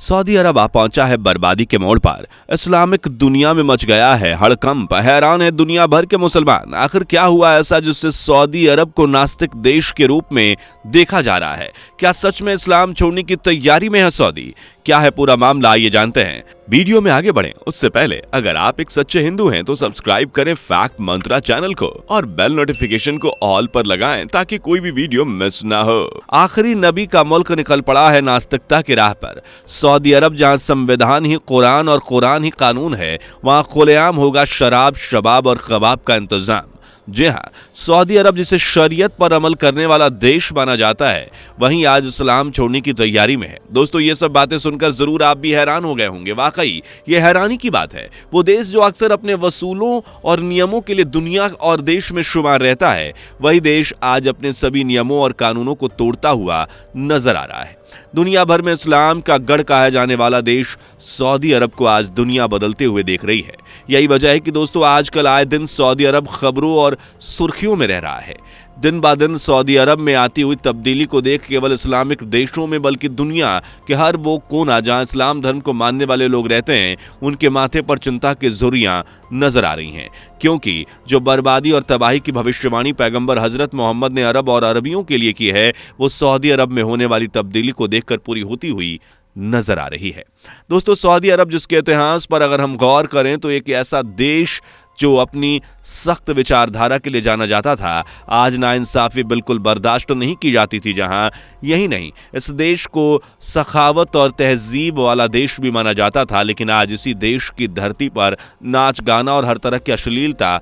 Saudi अरब आ पहुंचा है बर्बादी के मोड़ पर। इस्लामिक दुनिया में मच गया है हड़कंप। हैरान है दुनिया भर के मुसलमान। आखिर क्या हुआ ऐसा जिससे सऊदी अरब को नास्तिक देश के रूप में देखा जा रहा है? क्या सच में इस्लाम छोड़ने की तैयारी में है सऊदी? क्या है पूरा मामला, आइए जानते हैं। वीडियो में आगे बढ़ें उससे पहले अगर आप एक सच्चे हिंदू हैं तो सब्सक्राइब करें फैक्ट मंत्रा चैनल को और बेल नोटिफिकेशन को ऑल पर लगाएं ताकि कोई भी वीडियो मिस ना हो। आखिरी नबी का मुल्क निकल पड़ा है नास्तिकता की राह पर। सऊदी अरब जहां संविधान ही कुरान और कुरान ही कानून है, वहां खुलेआम होगा शराब, शबाब और कबाब का इंतजाम। जी हाँ, सऊदी अरब जिसे शरीयत पर अमल करने वाला देश माना जाता है, वहीं आज इस्लाम छोड़ने की तैयारी में है। दोस्तों, ये सब बातें सुनकर जरूर आप भी हैरान हो गए होंगे। वाकई ये हैरानी की बात है। वो देश जो अक्सर अपने वसूलों और नियमों के लिए दुनिया और देश में शुमार रहता है, वही देश आज अपने सभी नियमों और कानूनों को तोड़ता हुआ नजर आ रहा है। दुनिया भर में इस्लाम का गढ़ कहा जाने वाला देश सऊदी अरब को आज दुनिया बदलते हुए देख रही है। यही वजह है कि दोस्तों आजकल आए दिन सऊदी अरब खबरों और सुर्खियों में रह रहा है। दिन ब दिन सऊदी अरब में आती हुई तब्दीली को देख केवल इस्लामिक देशों में बल्कि दुनिया के हर वो कोना जहां इस्लाम धर्म को मानने वाले लोग रहते हैं, उनके माथे पर चिंता की झुर्रियां नजर आ रही हैं। क्योंकि जो बर्बादी और तबाही की भविष्यवाणी पैगंबर हजरत मोहम्मद ने अरब और अरबियों के लिए की है, वो सऊदी अरब में होने वाली तब्दीली को देखकर पूरी होती हुई नजर आ रही है। दोस्तों, सऊदी अरब जिसके इतिहास पर अगर हम गौर करें तो एक ऐसा देश जो अपनी सख्त विचारधारा के लिए जाना जाता था, आज नाइंसाफी बिल्कुल बर्दाश्त तो नहीं की जाती थी। जहां यही नहीं, इस देश को सखावत और तहजीब वाला देश भी माना जाता था, लेकिन आज इसी देश की धरती पर नाच गाना और हर तरह की अश्लीलता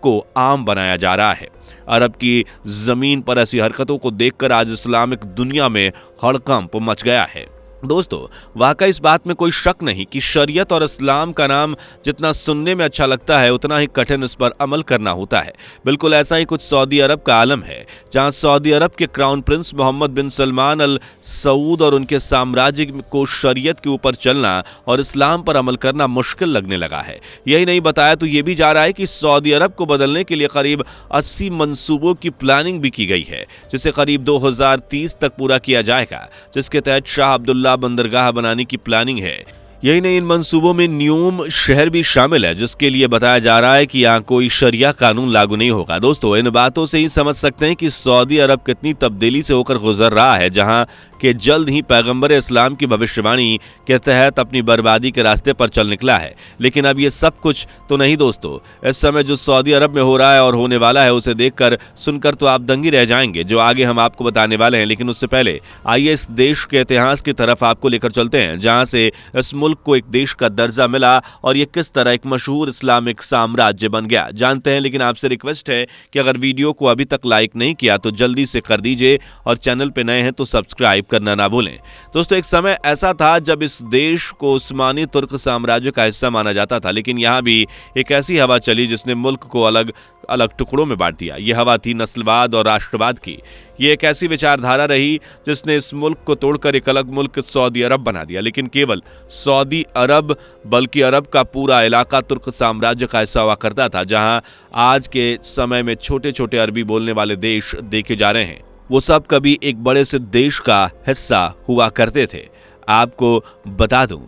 को आम बनाया जा रहा है। अरब की जमीन पर ऐसी हरकतों को देखकर आज इस्लामिक दुनिया में हड़कंप मच गया है। दोस्तों, वाकई इस बात में कोई शक नहीं कि शरीयत और इस्लाम का नाम जितना सुनने में अच्छा लगता है, उतना ही कठिन इस पर अमल करना होता है। बिल्कुल ऐसा ही कुछ सऊदी अरब का आलम है, जहां सऊदी अरब के क्राउन प्रिंस मोहम्मद बिन सलमान अल सऊद और उनके साम्राज्य को शरीयत के ऊपर चलना और इस्लाम पर अमल करना मुश्किल लगने लगा है। यही नहीं, बताया तो ये भी जा रहा है कि सऊदी अरब को बदलने के लिए करीब 80 मंसूबों की प्लानिंग भी की गई है, जिसे करीब 2030 तक पूरा किया जाएगा, जिसके तहत शाह अब्दुल्ला बंदरगाह बनाने की प्लानिंग है। यही नहीं, इन मंसूबों में न्यूम शहर भी शामिल है, जिसके लिए बताया जा रहा है कि यहाँ कोई शरिया कानून लागू नहीं होगा। दोस्तों, इन बातों से ही समझ सकते हैं कि सऊदी अरब कितनी तब्दीली से होकर गुजर रहा है, जहां कि जल्द ही पैगंबर इस्लाम की भविष्यवाणी के तहत अपनी बर्बादी के रास्ते पर चल निकला है। लेकिन अब ये सब कुछ तो नहीं दोस्तों। इस समय जो सऊदी अरब में हो रहा है और होने वाला है, उसे देखकर सुनकर तो आप दंगी रह जाएंगे, जो आगे हम आपको बताने वाले हैं। लेकिन उससे पहले आइए इस देश के इतिहास की तरफ आपको लेकर चलते हैं, जहां से इस मुल्क को एक देश का दर्जा मिला और ये किस तरह एक मशहूर इस्लामिक साम्राज्य बन गया, जानते हैं। लेकिन आपसे रिक्वेस्ट है कि अगर वीडियो को अभी तक लाइक नहीं किया तो जल्दी से कर दीजिए और चैनल पे नए हैं तो सब्सक्राइब करना ना भूलें। दोस्तों, एक समय ऐसा था जब इस देश को उस्मानी तुर्क साम्राज्य का हिस्सा माना जाता था, लेकिन यहाँ भी एक ऐसी हवा चली जिसने मुल्क को अलग अलग टुकड़ों में बांट दिया। यह हवा थी नस्लवाद और राष्ट्रवाद की। ये एक ऐसी विचारधारा रही जिसने इस मुल्क को तोड़कर एक अलग मुल्क सऊदी अरब बना दिया। लेकिन केवल सऊदी अरब बल्कि अरब का पूरा इलाका तुर्क साम्राज्य का हिस्सा हुआ करता था, जहां आज के समय में छोटे छोटे अरबी बोलने वाले देश देखे जा रहे हैं, वो सब कभी एक बड़े से देश का हिस्सा हुआ करते थे। आपको बता दूं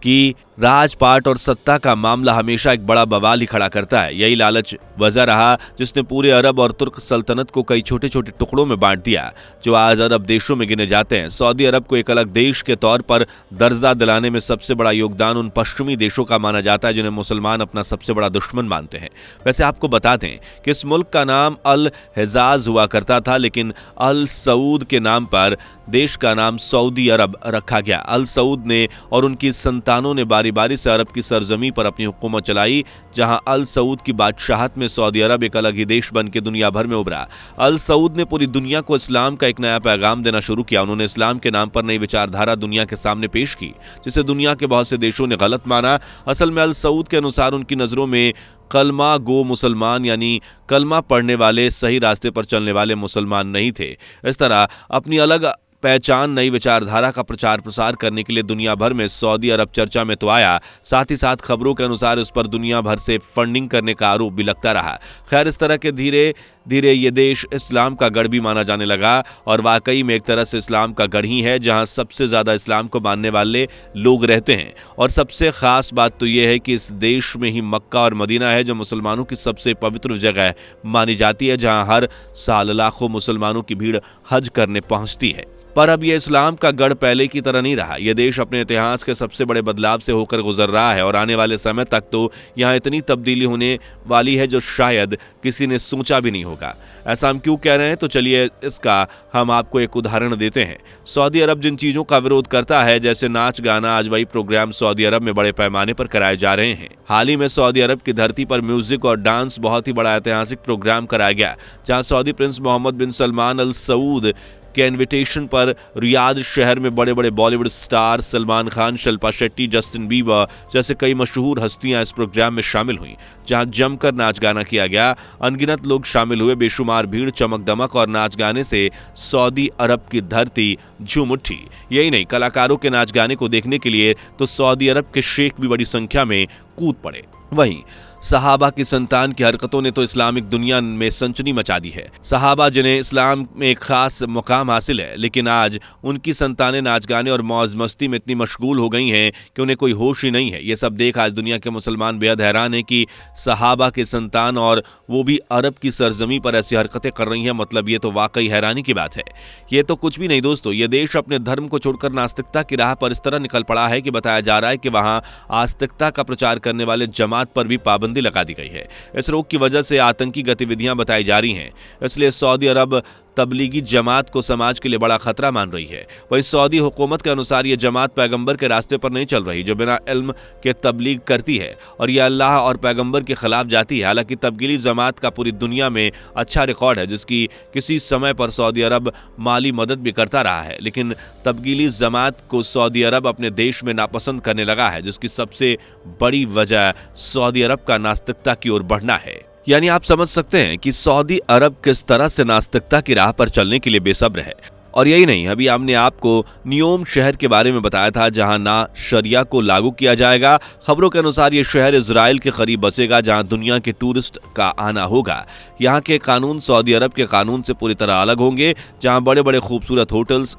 कि राजपाट और सत्ता का मामला हमेशा एक बड़ा बवाल ही खड़ा करता है। यही लालच वजह रहा जिसने पूरे अरब और तुर्क सल्तनत को कई छोटे छोटे टुकड़ों में बांट दिया, जो आज अरब देशों में गिने जाते हैं। सऊदी अरब को एक अलग देश के तौर पर दर्जा दिलाने में सबसे बड़ा योगदान उन पश्चिमी देशों का माना जाता है जिन्हें मुसलमान अपना सबसे बड़ा दुश्मन मानते हैं। वैसे आपको बता दें कि इस मुल्क का नाम अल हिजाज हुआ करता था, लेकिन अल सऊद के नाम पर देश का नाम सऊदी अरब रखा गया। अल सऊद ने और उनकी संतानों ने बारी बारी से अरब की सरजमी पर अपनी हुकूमत चलाई, जहां अल सऊद की बादशाहत में सऊदी अरब एक अलग ही देश बन के दुनिया भर में उभरा। अल सऊद ने पूरी दुनिया को इस्लाम का एक नया पैगाम देना शुरू किया। उन्होंने इस्लाम के नाम पर नई विचारधारा दुनिया के सामने पेश की, जिसे दुनिया के बहुत से देशों ने गलत माना। असल में अल सऊद के अनुसार उनकी नजरों में कलमा गो मुसलमान यानी कलमा पढ़ने वाले सही रास्ते पर चलने वाले मुसलमान नहीं थे। इस तरह अपनी अलग पहचान, नई विचारधारा का प्रचार प्रसार करने के लिए दुनिया भर में सऊदी अरब चर्चा में तो आया, साथ ही साथ खबरों के अनुसार उस पर दुनिया भर से फंडिंग करने का आरोप भी लगता रहा। खैर, इस तरह के धीरे धीरे ये देश इस्लाम का गढ़ भी माना जाने लगा और वाकई में एक तरह से इस्लाम का गढ़ ही है, जहां सबसे ज्यादा इस्लाम को मानने वाले लोग रहते हैं। और सबसे खास बात तो यह है कि इस देश में ही मक्का और मदीना है, जो मुसलमानों की सबसे पवित्र जगह मानी जाती है, जहां हर साल लाखों मुसलमानों की भीड़ हज करने पहुंचती है। पर अब यह इस्लाम का गढ़ पहले की तरह नहीं रहा। यह देश अपने इतिहास के सबसे बड़े बदलाव से होकर गुजर रहा है और आने वाले समय तक तो यहाँ इतनी तब्दीली होने वाली है जो शायद किसी ने सोचा भी नहीं होगा। ऐसा हम क्यों कह रहे हैं, तो चलिए इसका हम आपको एक उदाहरण देते हैं। सऊदी अरब जिन चीजों का विरोध करता है, जैसे नाच गाना, आज वही प्रोग्राम सऊदी अरब में बड़े पैमाने पर कराए जा रहे हैं। हाल ही में सऊदी अरब की धरती पर म्यूजिक और डांस बहुत ही बड़ा ऐतिहासिक प्रोग्राम कराया गया, जहां सऊदी प्रिंस मोहम्मद बिन सलमान अल सऊद के इनविटेशन पर रियाद शहर में बड़े बड़े Bollywood star Salman Khan, Shilpa Shetty, Justin Bieber जैसे कई मशहूर हस्तियां इस प्रोग्राम में शामिल हुई, जहां जमकर नाच गाना किया गया। अनगिनत लोग शामिल हुए, बेशुमार भीड़, चमक दमक और नाच गाने से सऊदी अरब की धरती झूम उठी। यही नहीं, कलाकारों के नाच गाने को देखने के लिए तो सऊदी अरब के शेख भी बड़ी संख्या में कूद पड़े। वहीं सहाबा की संतान की हरकतों ने तो इस्लामिक दुनिया में सनसनी मचा दी है। सहाबा जिन्हें इस्लाम में एक खास मुकाम हासिल है, लेकिन आज उनकी संतानें नाच गाने और मौज मस्ती में इतनी मशगूल हो गई हैं कि उन्हें कोई होश ही नहीं है। ये सब देख आज दुनिया के मुसलमान बेहद हैरान हैं कि सहाबा के संतान और वो भी अरब की सरजमी पर ऐसी हरकतें कर रही हैं। मतलब ये तो वाकई हैरानी की बात है। ये तो कुछ भी नहीं दोस्तों, ये देश अपने धर्म को छोड़कर नास्तिकता की राह पर इस तरह निकल पड़ा है कि बताया जा रहा है कि वहां आस्तिकता का प्रचार करने वाले जमात पर भी पाबंदी लगा दी गई है। इस रोग की वजह से आतंकी गतिविधियां बताई जा रही हैं, इसलिए सऊदी अरब तबलीगी जमात को समाज के लिए बड़ा खतरा मान रही है। वही सऊदी हुकूमत के अनुसार यह जमात पैगंबर के रास्ते पर नहीं चल रही, जो बिना इल्म के तबलीग करती है और यह अल्लाह और पैगंबर के खिलाफ जाती है। हालांकि तबलीगी जमात का पूरी दुनिया में अच्छा रिकॉर्ड है, जिसकी किसी समय पर सऊदी अरब माली मदद भी करता रहा है, लेकिन तबलीगी जमात को सऊदी अरब अपने देश में नापसंद करने लगा है, जिसकी सबसे बड़ी वजह सऊदी अरब का नास्तिकता की ओर बढ़ना है। यानी आप समझ सकते हैं कि सऊदी अरब किस तरह से नास्तिकता की राह पर चलने के लिए बेसब्र है। और यही नहीं, अभी हमने आपको नियोम शहर के बारे में बताया था, जहां ना शरिया को लागू किया जाएगा। खबरों के अनुसार ये शहर इजराइल के करीब बसेगा, जहां दुनिया के टूरिस्ट का आना होगा। यहाँ के कानून सऊदी अरब के कानून से पूरी तरह अलग होंगे, जहां बड़े बड़े खूबसूरत होटल्स,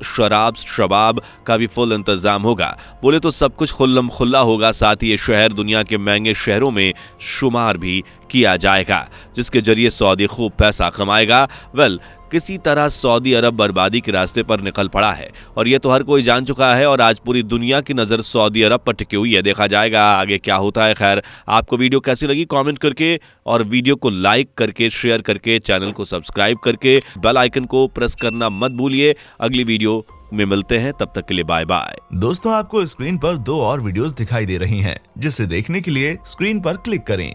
शबाब का भी फुल इंतजाम होगा। बोले तो सब कुछ खुल्लम खुल्ला होगा। साथ ही ये शहर दुनिया के महंगे शहरों में शुमार भी किया जाएगा, जिसके जरिए सऊदी खूब पैसा कमाएगा। किसी तरह सऊदी अरब बर्बादी के रास्ते पर निकल पड़ा है और यह तो हर कोई जान चुका है और आज पूरी दुनिया की नजर सऊदी अरब पर टिकी हुई है। देखा जाएगा आगे क्या होता है। खैर, आपको वीडियो कैसी लगी कमेंट करके और वीडियो को लाइक करके, शेयर करके, चैनल को सब्सक्राइब करके बेल आइकन को प्रेस करना मत भूलिए। अगली वीडियो में मिलते हैं, तब तक के लिए बाय बाय। दोस्तों, आपको स्क्रीन पर 2 और वीडियोस दिखाई दे रही हैं, जिसे देखने के लिए स्क्रीन पर क्लिक करें।